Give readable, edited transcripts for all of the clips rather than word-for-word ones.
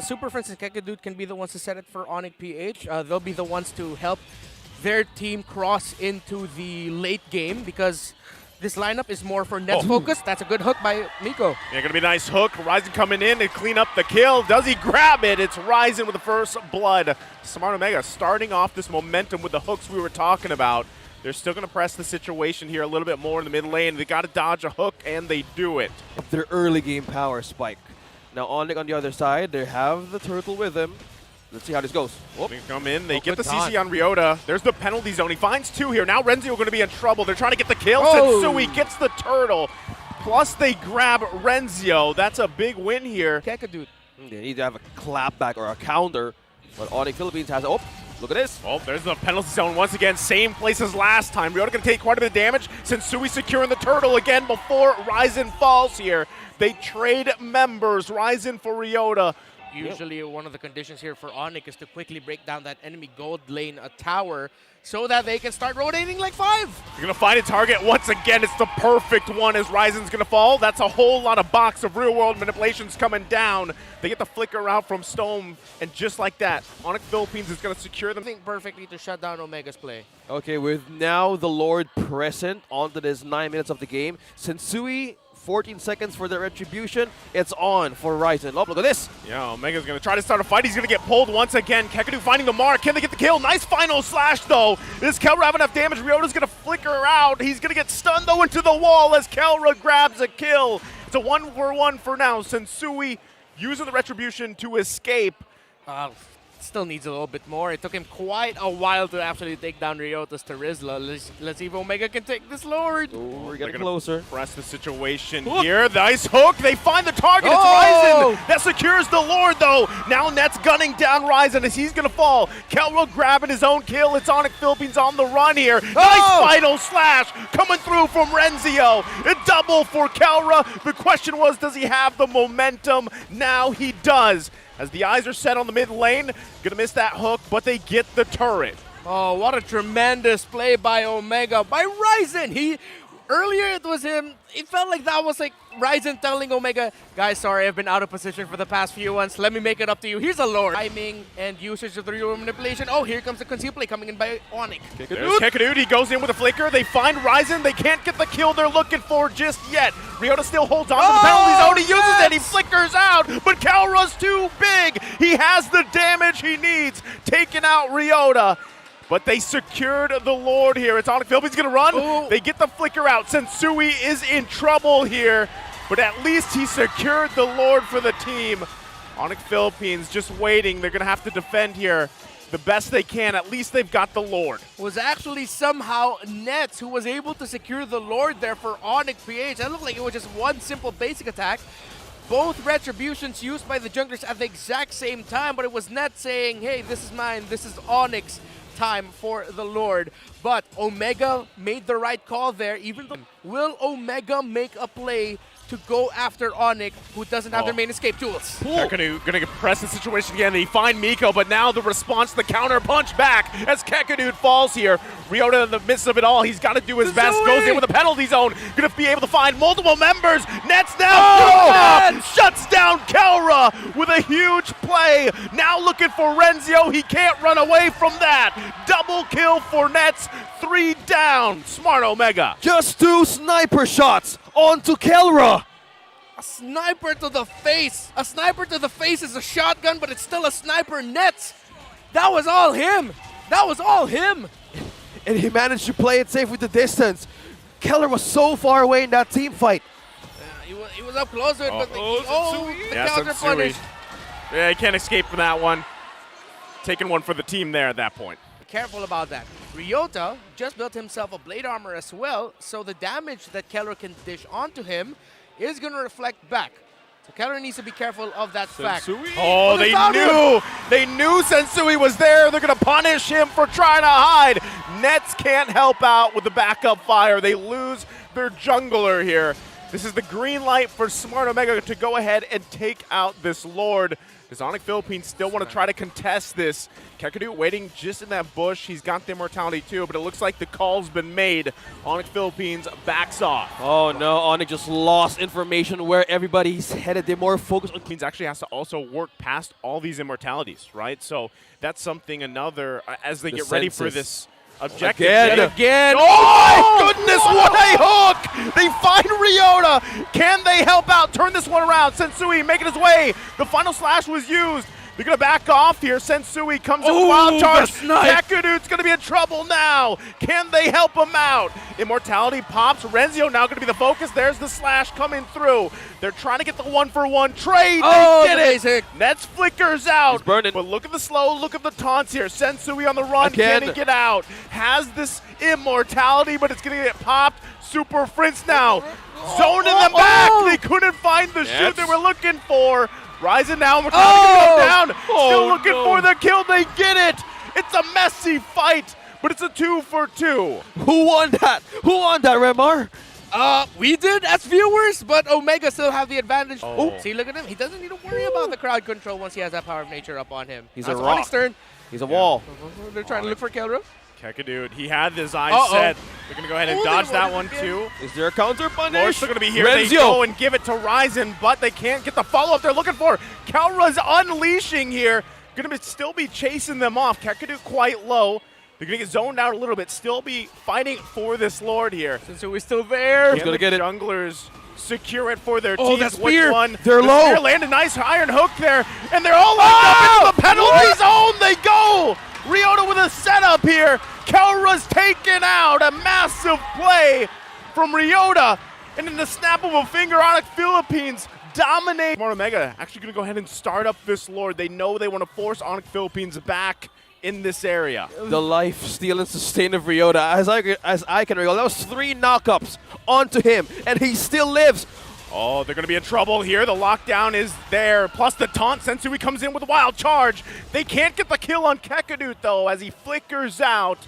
Super Friends and Kekadude can be the ones to set it for ONIC PH. They'll be the ones to help their team cross into the late game because this lineup is more for Nets focus. That's a good hook by Miko. Yeah, gonna be a nice hook. Ryzen coming in to clean up the kill. Does he grab it? It's Ryzen with the first blood. Smart Omega starting off this momentum with the hooks we were talking about. They're still gonna press the situation here a little bit more in the mid lane. They gotta dodge a hook, and they do it. Their early game power spike. Now ONIC on the other side, they have the turtle with them. Let's see how this goes. They come in, they get the CC on Ryota. There's the penalty zone. He finds two here. Now Renzio going to be in trouble. They're trying to get the kill. Sensui gets the turtle. Plus they grab Renzio. That's a big win here. Kekadude. They need to have a clapback or a counter. But ONIC Philippines has, oh, look at this. Oh, there's the penalty zone once again. Same place as last time. Ryota going to take quite a bit of damage. Sensui securing the turtle again before Ryzen falls here. They trade members. Ryzen for Ryota. Usually one of the conditions here for ONIC is to quickly break down that enemy gold lane tower so that they can start rotating like 5. You're going to find a target once again. It's the perfect one as Ryzen's going to fall. That's a whole lot of box of real-world manipulations coming down. They get the flicker out from Stone, and just like that, ONIC Philippines is going to secure them. I think perfectly to shut down Omega's play. Okay, with now the Lord present onto this 9 minutes of the game, Sensui 14 seconds for the retribution. It's on for Ryzen. Oh, look at this. Yeah, Omega's going to try to start a fight. He's going to get pulled once again. Kekadu finding the mark. Can they get the kill? Nice final slash, though. Does Kelra have enough damage? Ryota's going to flicker out. He's going to get stunned, though, into the wall as Kelra grabs a kill. It's a 1-for-1 for now. Sensui using the retribution to escape. Still needs a little bit more. It took him quite a while to actually take down Ryota's Terizla. Let's see if Omega can take this Lord. Ooh, we're getting closer. Press the situation here. Nice hook. They find the target. It's Ryzen that secures the Lord, though. Now Net's gunning down Ryzen as he's going to fall. Kelra grabbing his own kill. It's ONIC Philippines on the run here. Nice final slash coming through from Renzio. A double for Kelra. The question was, does he have the momentum? Now he does. As the eyes are set on the mid lane, gonna miss that hook, but they get the turret. Oh, what a tremendous play by Omega, by Ryzen. Earlier it was him. It felt like that was like Ryzen telling Omega, guys, sorry, I've been out of position for the past few ones. Let me make it up to you. Here's a Lord. Timing and usage of the real manipulation. Oh, here comes the conceal play coming in by ONIC. There's Kekadude. He goes in with a flicker. They find Ryzen. They can't get the kill they're looking for just yet. Ryota still holds on to the penalty zone. He uses it. He flickers out, but Kelra's too big. He has the damage he needs, taking out Ryota. But they secured the Lord here. It's ONIC Philippines going to run. Ooh. They get the flicker out. Sensui is in trouble here, but at least he secured the Lord for the team. ONIC Philippines just waiting. They're going to have to defend here the best they can. At least they've got the Lord. Was actually somehow Nets who was able to secure the Lord there for ONIC PH. That looked like it was just one simple basic attack. Both retributions used by the junglers at the exact same time, but it was Nets saying, hey, this is mine, this is ONIC's time for the Lord. But Omega made the right call there. Even though, will Omega make a play to go after ONIC, who doesn't have their main escape tools? They're gonna press the situation again. They find Miko, but now the response, the counter punch back as Kekadude falls here. Ryota in the midst of it all, he's got to do his best. Goes in with a penalty zone. Gonna be able to find multiple members. Nets now shuts down Kelra with a huge play. Now looking for Renzio. He can't run away from that. Double kill for Nets. 3 down. Smart Omega. Just 2 sniper shots onto Kelra. A sniper to the face. A sniper to the face is a shotgun, but it's still a sniper. Nets. That was all him. That was all him. And he managed to play it safe with the distance. Kelra was so far away in that team fight. He was up close to it, but the counter punish. Yeah, he can't escape from that one. Taking one for the team there at that point. Careful about that. Ryota just built himself a blade armor as well, so the damage that Kelra can dish onto him is going to reflect back. So Kelra needs to be careful of that fact. Oh, they knew Sensui was there. They're going to punish him for trying to hide. Nets can't help out with the backup fire. They lose their jungler here. This is the green light for Smart Omega to go ahead and take out this Lord. Does ONIC Philippines still want to try to contest this? Kakadu waiting just in that bush. He's got the immortality too, but it looks like the call's been made. ONIC Philippines backs off. Oh no, ONIC just lost information where everybody's headed. They're more focused on... Philippines actually has to also work past all these immortalities, right? So that's something another, as they get ready for this objective. Again. Oh my goodness, what a hook! They find Ryota. Can they help out? Turn this one around. Sensui making his way. The final slash was used. They're going to back off here. Sensui comes in with wild charge. Kakadu's going to be in trouble now. Can they help him out? Immortality pops. Renzio now going to be the focus. There's the slash coming through. They're trying to get the 1-for-1 trade. They get it. Nets flickers out. He's burning. But look at the slow, look at the taunts here. Sensui on the run. Again. Can he get out? Has this immortality, but it's going to get popped. Super Prince now. Zoning them back. They couldn't find the shoot they were looking for. Ryzen now, we're trying to go down. Still looking for the kill. They get it. It's a messy fight, but it's a 2-for-2. Who won that? Who won that, Remar? We did as viewers, but Omega still have the advantage. Oh. See, look at him. He doesn't need to worry about the crowd control once he has that power of nature up on him. He's That's a rock. ONIC's turn. He's a wall. They're trying to look for Kelro. Kakadu, he had his eyes set. They're going to go ahead and dodge that one too. Is there a counter punish? Lord's still going to be here. Renzio. They go and give it to Ryzen, but they can't get the follow-up they're looking for. Kalra's unleashing here. Going to still be chasing them off. Kakadu quite low. They're going to get zoned out a little bit. Still be fighting for this Lord here. Sensui still there. He's going to get it. Junglers secure it for their Oh, team. that spear. Which one? They're the low. Spear landed nice iron hook there, and they're all lined up into the penalty zone. They go. Ryota with a setup here. Kalra's taken out. A massive play from Ryota. And in the snap of a finger, ONIC Philippines dominate. Omega actually going to go ahead and start up this Lord. They know they want to force ONIC Philippines back in this area. The life, steal, and sustain of Ryota. As I can recall, that was 3 knockups onto him, and he still lives. Oh, they're going to be in trouble here. The lockdown is there. Plus the taunt. Sensui comes in with a wild charge. They can't get the kill on Kakadu, though, as he flickers out.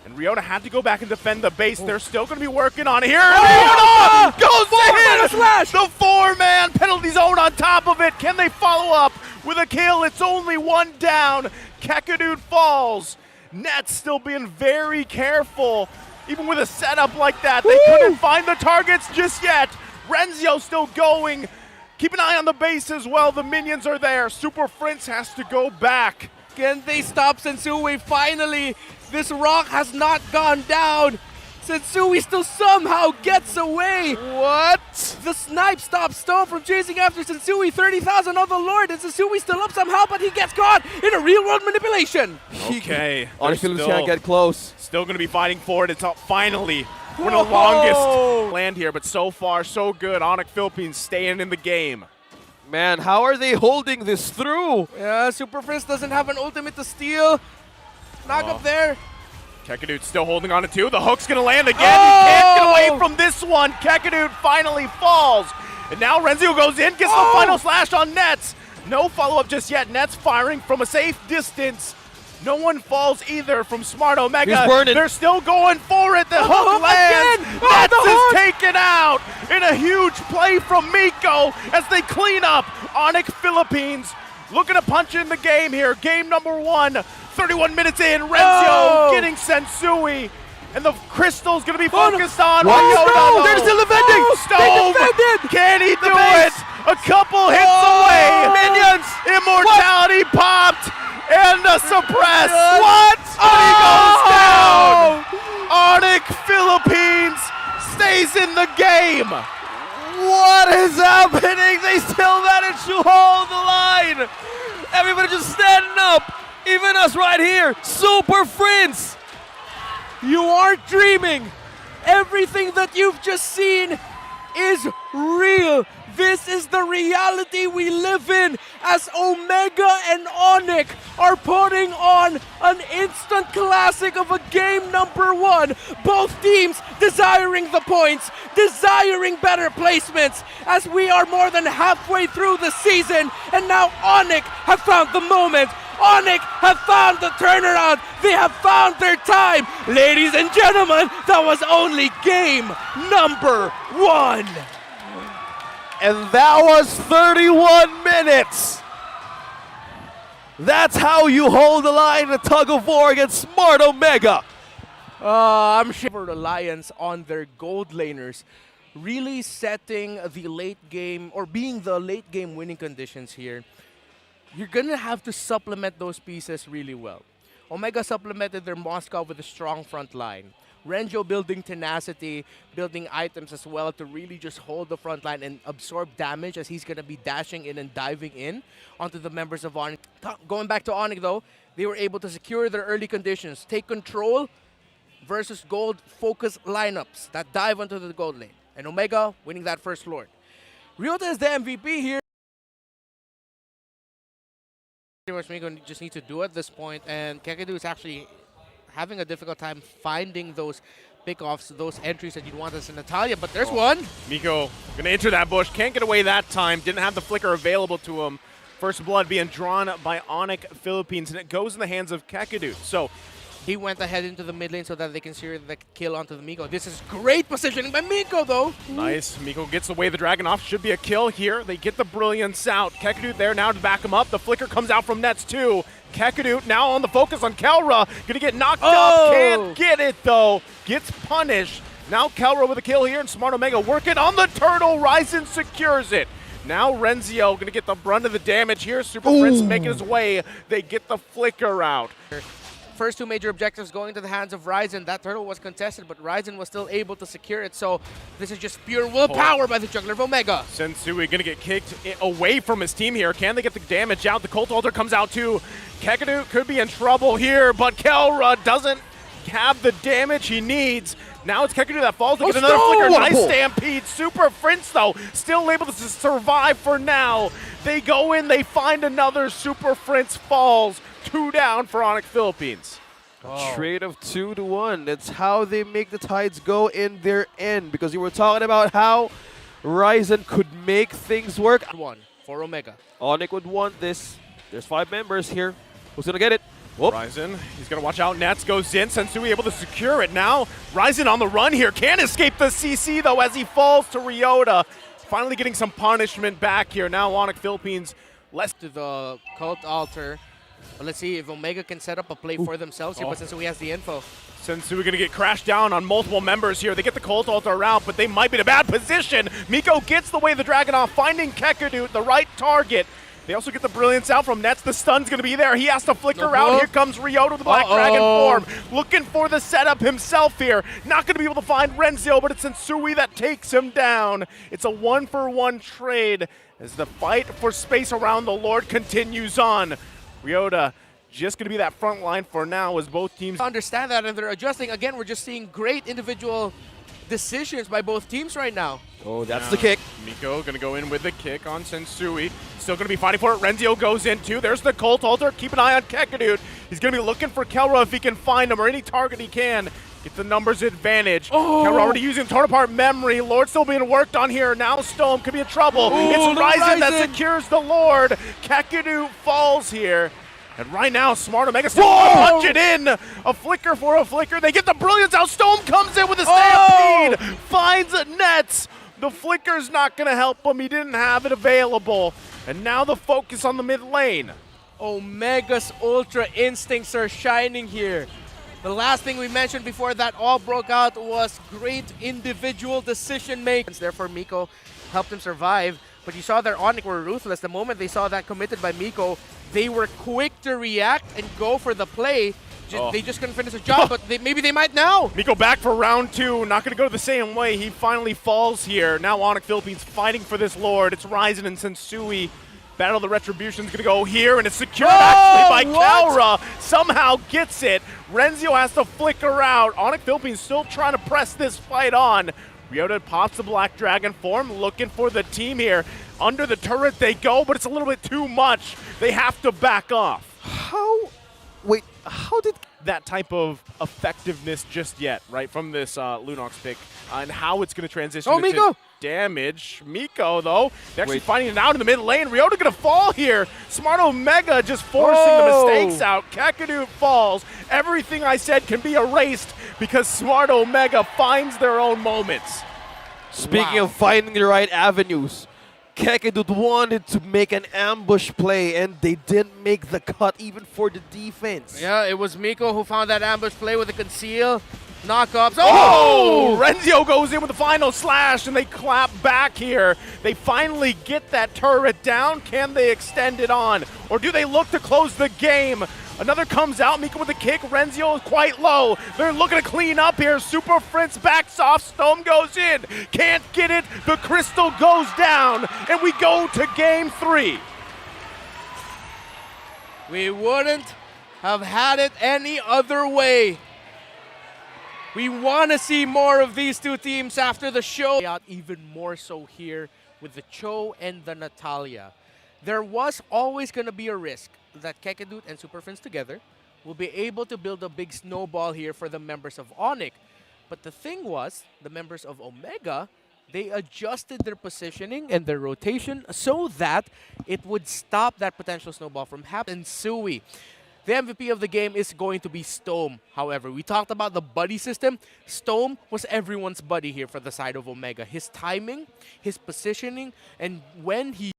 And Ryota had to go back and defend the base. They're still going to be working on it here. Ryota goes in. Slash. The 4-man penalty zone on top of it. Can they follow up with a kill? It's only 1 down. Kakadu falls. Nets still being very careful. Even with a setup like that, they couldn't find the targets just yet. Renzio still going. Keep an eye on the base as well. The minions are there. Super Prince has to go back. Can they stop Sensui? Finally, this rock has not gone down. Sensui still somehow gets away. What? The snipe stops Stone from chasing after Sensui. 30,000 on the Lord, and Sensui still up somehow, but he gets caught in a real-world manipulation. Okay. ONIC Philippines can't get close. Still going to be fighting for it. It's up finally. One of the longest land here, but so far, so good. ONIC Philippines staying in the game. Man, how are they holding this through? Yeah, Super Prince doesn't have an ultimate to steal. Knock up there. Kakadu still holding on to 2. The hook's going to land again. He can't get away from this one. Kakadu finally falls. And now Renzio goes in, gets the final slash on Nets. No follow-up just yet. Nets firing from a safe distance. No one falls either from Smart Omega. He's burning. They're still going for it. The hook lands. Nets is taken out in a huge play from Miko as they clean up. ONIC Philippines looking to punch in the game here. Game number 1. 31 minutes in. Renzio getting Sensui. And the crystal's going to be focused on Ryota. They're still defending. Stove. Can he do it? A couple hits away. Minions. Immortality popped. And a suppress. What? And he goes down. ONIC Philippines stays in the game. What is happening? They still manage to hold the line. Everybody just standing up. Even us right here. Super Prince. You aren't dreaming. Everything that you've just seen is real. This is the reality we live in as Omega and ONIC are putting on an instant classic of a game number 1. Both teams desiring the points, desiring better placements as we are more than halfway through the season, and now ONIC have found the moment. ONIC have found the turnaround. They have found their time. Ladies and gentlemen, that was only game number 1. And that was 31 minutes. That's how you hold the line in a tug of war against Smart Omega. I'm sure for Alliance on their gold laners, really setting the late game or being the late game winning conditions here. You're gonna have to supplement those pieces really well. Omega supplemented their Moscow with a strong front line. Renjo building tenacity, building items as well to really just hold the front line and absorb damage as he's going to be dashing in and diving in onto the members of ONIC. Going back to ONIC though, they were able to secure their early conditions, take control versus gold focus lineups that dive onto the gold lane. And Omega winning that first Lord. Ryota is the MVP here. Pretty much Miko just need to do at this point, and Kekedu is actually having a difficult time finding those pickoffs, those entries that you'd want as a Natalia, but there's one. Miko gonna enter that bush, can't get away that time, didn't have the flicker available to him. First blood being drawn by ONIC Philippines, and it goes in the hands of Kekedu. So he went ahead into the mid lane so that they can secure the kill onto the Miko. This is great positioning by Miko though. nice, Miko gets away the dragon off, should be a kill here. They get the brilliance out. Kekedu there now to back him up. The flicker comes out from Nets too. Kekedu now on the focus on Kelra, gonna get knocked up, can't get it though, gets punished. Now Kelra with a kill here, and Smart Omega working on the turtle, Ryzen secures it. Now Renzio gonna get the brunt of the damage here, Super Prince making his way, they get the flicker out. First two major objectives going to the hands of Ryzen. That turtle was contested, but Ryzen was still able to secure it, so this is just pure willpower by the jungler of Omega. Sensui gonna get kicked away from his team here. Can they get the damage out? The Cult Altar comes out too. Kekedu could be in trouble here, but Kelra doesn't have the damage he needs. Now it's Kekedu that falls to get another flicker. Nice stampede. Super Prince though, still able to survive for now. They go in, they find another. Super Prince falls. 2 down for ONIC Philippines. Trade of 2 to 1. That's how they make the Tides go in their end, because you were talking about how Ryzen could make things work. One for Omega. ONIC would want this. There's 5 members here. Who's gonna get it? Whoop. Ryzen, he's gonna watch out. Nets goes in. Sensui able to secure it now. Ryzen on the run here. Can't escape the CC though as he falls to Ryota. Finally getting some punishment back here. Now ONIC Philippines less To the Cult Altar. But let's see if Omega can set up a play for themselves here, but Sensui has the info. Sensui gonna get crashed down on multiple members here. They get the Cult Altar out, but they might be in a bad position. Miko gets the way of the dragon off, finding Kekedu, the right target. They also get the brilliance out from Nets. The stun's gonna be there. He has to flicker out. Here comes Ryota, the Black Dragon form, looking for the setup himself here. Not gonna be able to find Renzio, but it's Sensui that takes him down. It's a 1-for-1 trade as the fight for space around the Lord continues on. Ryota just going to be that front line for now as both teams Understand that, and they're adjusting. Again, we're just seeing great individual decisions by both teams right now. Oh, that's the kick. Miko going to go in with the kick on Sensui. Still going to be fighting for it. Renzio goes in too. There's the Cult Altar. Keep an eye on Kekedu. He's going to be looking for Kelra if he can find him, or any target he can. Get the numbers advantage. Kelra already using torn apart memory. Lord still being worked on here. Now Stone could be in trouble. It's Ryzen that secures the Lord. Kekedu falls here. And right now, Smart Omega still punch it in. A flicker for a flicker. They get the brilliance out. Stone comes in with a stampede. Finds Nets. The flicker's not going to help him. He didn't have it available. And now the focus on the mid lane. Omega's Ultra Instincts are shining here. The last thing we mentioned before that all broke out was great individual decision making. Therefore, Miko helped him survive. But you saw their ONIC were ruthless. The moment they saw that committed by Miko, they were quick to react and go for the play. They just couldn't finish the job, but maybe they might now. Miko back for round 2. Not going to go the same way. He finally falls here. Now ONIC Philippines fighting for this Lord. It's Ryzen and Sensui. Battle of the Retribution's going to go here, and it's secured actually by Kelra. Somehow gets it. Renzio has to flicker out. ONIC Philippines still trying to press this fight on. Ryota pops the Black Dragon form, looking for the team here. Under the turret they go, but it's a little bit too much. They have to back off. How did that type of effectiveness just yet, right, from this Lunox pick, and how it's going to transition into Miko! damage. Miko, though, they're actually finding it out in the mid lane. Ryota going to fall here. Smart Omega just forcing the mistakes out. Kekedu falls. Everything I said can be erased because Smart Omega finds their own moments. Speaking of finding the right avenues, Kakadut wanted to make an ambush play, and they didn't make the cut even for the defense. Yeah, it was Miko who found that ambush play with the conceal. Knockups. Oh! Renzio goes in with the final slash, and they clap back here. They finally get that turret down. Can they extend it on? Or do they look to close the game? Another comes out, Miko with a kick. Renzio is quite low. They're looking to clean up here. Super Prince backs off. Stone goes in. Can't get it. The crystal goes down, and we go to game 3. We wouldn't have had it any other way. We want to see more of these two teams after the show. Out even more so here with the Cho and the Natalia. There was always going to be a risk that Kakadut and Super Friends together will be able to build a big snowball here for the members of ONIC. But the thing was, the members of Omega, they adjusted their positioning and their rotation so that it would stop that potential snowball from happening. And Sui. The MVP of the game is going to be Stome. However, we talked about the buddy system. Stome was everyone's buddy here for the side of Omega. His timing, his positioning, and when he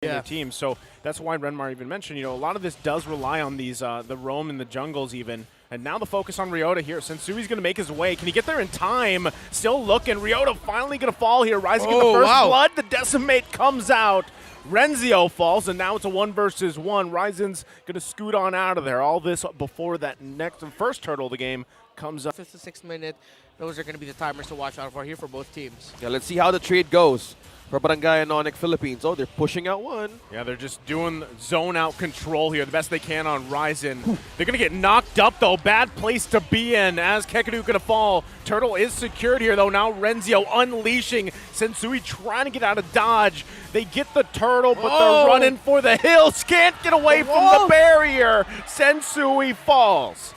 Their team. So that's why Renmar even mentioned, a lot of this does rely on these, the roam in the jungles even. And now the focus on Ryota here. Sensui's going to make his way. Can he get there in time? Still looking. Ryota finally going to fall here. Rising in the first blood. The Decimate comes out. Renzio falls, and now it's a 1 versus 1. Ryzen's going to scoot on out of there. All this before that first turtle of the game comes up. 56 minute. Those are going to be the timers to watch out for here for both teams. Yeah, let's see how the trade goes for Barangay and ONIC Philippines. Oh, they're pushing out one. Yeah, they're just doing zone out control here, the best they can on Ryzen. They're going to get knocked up, though. Bad place to be in as Kakadu going to fall. Turtle is secured here, though. Now Renzio unleashing. Sensui trying to get out of dodge. They get the turtle, but they're running for the hills. Can't get away from the barrier. Sensui falls.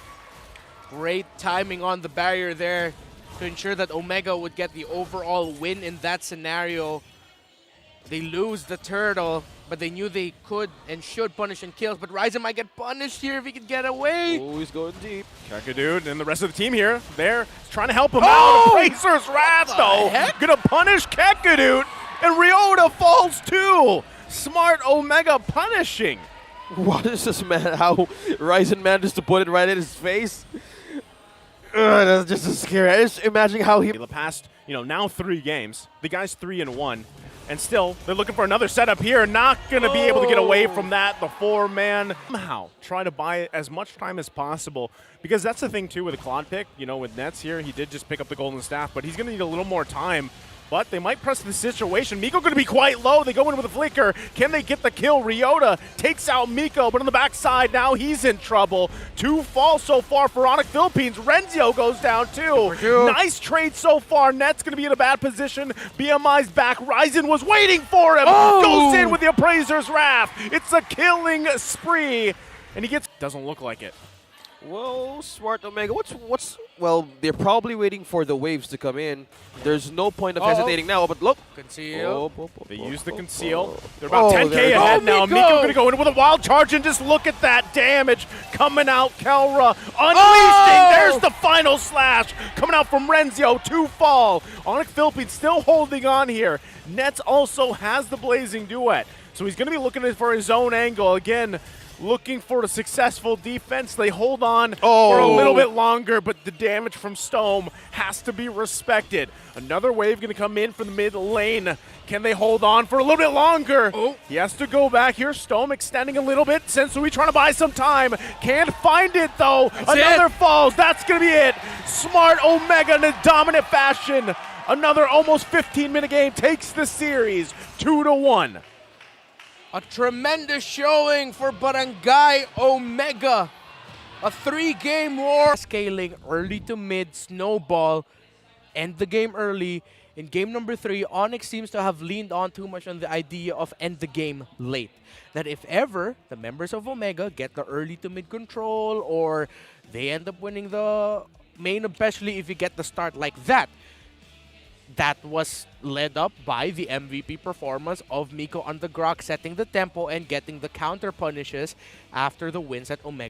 Great timing on the barrier there to ensure that Omega would get the overall win in that scenario. They lose the turtle, but they knew they could and should punish and kills. But Ryzen might get punished here if he could get away. Oh, he's going deep. Kakadu and the rest of the team here, they're trying to help him out. Appraiser's Wrath, though, gonna punish Kakadu, and Ryota falls too. Smart Omega punishing. What is this, man? How Ryzen manages to put it right in his face? That's just so scary. I just imagine how he... The past, now 3 games. The guy's 3-1. And still, they're looking for another setup here. Not going to be able to get away from that. The 4-man. Somehow try to buy as much time as possible. Because that's the thing, too, with a Claude pick. With Nets here, he did just pick up the Golden Staff. But he's going to need a little more time. But they might press the situation. Miko going to be quite low. They go in with a flicker. Can they get the kill? Ryota takes out Miko, but on the backside, now he's in trouble. 2 falls so far for ONIC Philippines. Renzio goes down too. Nice trade so far. Net's going to be in a bad position. BMI's back. Ryzen was waiting for him. Goes in with the Appraiser's Wrath. It's a killing spree. And he gets... Doesn't look like it. Well, smart Omega. Well, they're probably waiting for the waves to come in. There's no point of hesitating now, but look. Conceal. They use the conceal. They're about 10K ahead now. Miko going to go in with a wild charge, and just look at that damage coming out. Kelra unleashing. There's the final slash coming out from Renzio. 2 fall. ONIC Philippines still holding on here. Nets also has the Blazing Duet. So he's going to be looking for his own angle. Again, looking for a successful defense. They hold on for a little bit longer, but the damage from Stome has to be respected. Another wave going to come in from the mid lane. Can they hold on for a little bit longer? He has to go back here. Stome extending a little bit. Sensui trying to buy some time. Can't find it, though. Another falls. That's going to be it. Smart Omega in a dominant fashion. Another almost 15-minute game takes the series 2-1. A tremendous showing for Barangay Omega. A 3-game war. Scaling early to mid, snowball, end the game early. In game number 3, ONIC seems to have leaned on too much on the idea of end the game late. That if ever the members of Omega get the early to mid control or they end up winning the main, especially if you get the start like that. That was led up by the MVP performance of Miko on the Grok, setting the tempo and getting the counter punishes after the wins at Omega.